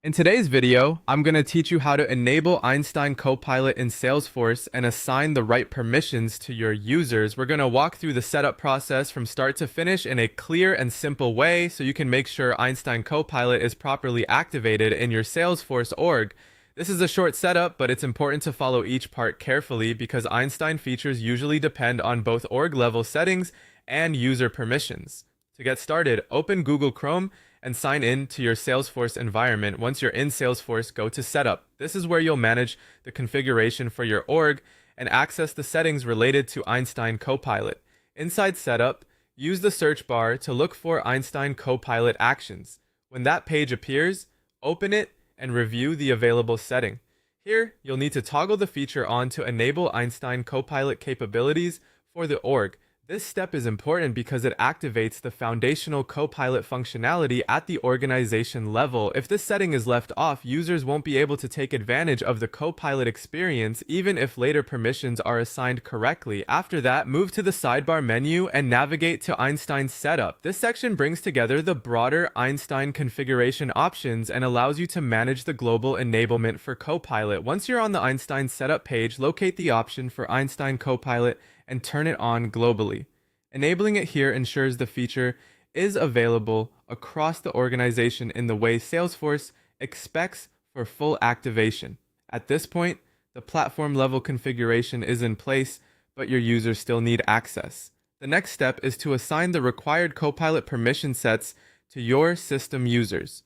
In today's video, I'm going to teach you how to enable Einstein Copilot in Salesforce and assign the right permissions to your users. We're going to walk through the setup process from start to finish in a clear and simple way so you can make sure Einstein Copilot is properly activated in your Salesforce org. This is a short setup, but it's important to follow each part carefully because Einstein features usually depend on both org level settings and user permissions. To get started, open Google Chrome and sign in to your Salesforce environment. Once you're in Salesforce, go to Setup. This is where you'll manage the configuration for your org and access the settings related to Einstein Copilot. Inside Setup, use the search bar to look for Einstein Copilot actions. When that page appears, open it and review the available setting. Here, you'll need to toggle the feature on to enable Einstein Copilot capabilities for the org. This step is important because it activates the foundational Copilot functionality at the organization level. If this setting is left off, users won't be able to take advantage of the Copilot experience even if later permissions are assigned correctly. After that, move to the sidebar menu and navigate to Einstein Setup. This section brings together the broader Einstein configuration options and allows you to manage the global enablement for Copilot. Once you're on the Einstein Setup page, locate the option for Einstein Copilot and turn it on globally. Enabling it here ensures the feature is available across the organization in the way Salesforce expects for full activation. At this point, the platform level configuration is in place, but your users still need access. The next step is to assign the required Copilot permission sets to your system users.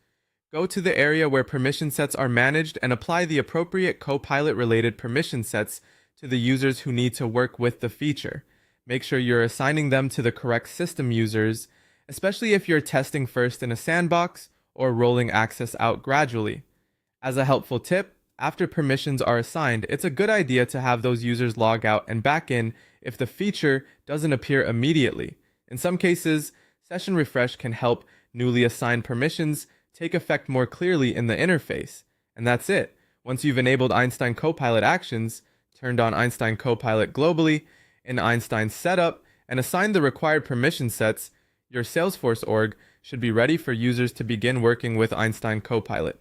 Go to the area where permission sets are managed and apply the appropriate Copilot related permission sets to the users who need to work with the feature. Make sure you're assigning them to the correct system users, especially if you're testing first in a sandbox or rolling access out gradually. As a helpful tip, after permissions are assigned, it's a good idea to have those users log out and back in if the feature doesn't appear immediately. In some cases, session refresh can help newly assigned permissions take effect more clearly in the interface. And that's it. Once you've enabled Einstein Copilot actions, turned on Einstein Copilot globally in Einstein Setup, and assigned the required permission sets, your Salesforce org should be ready for users to begin working with Einstein Copilot.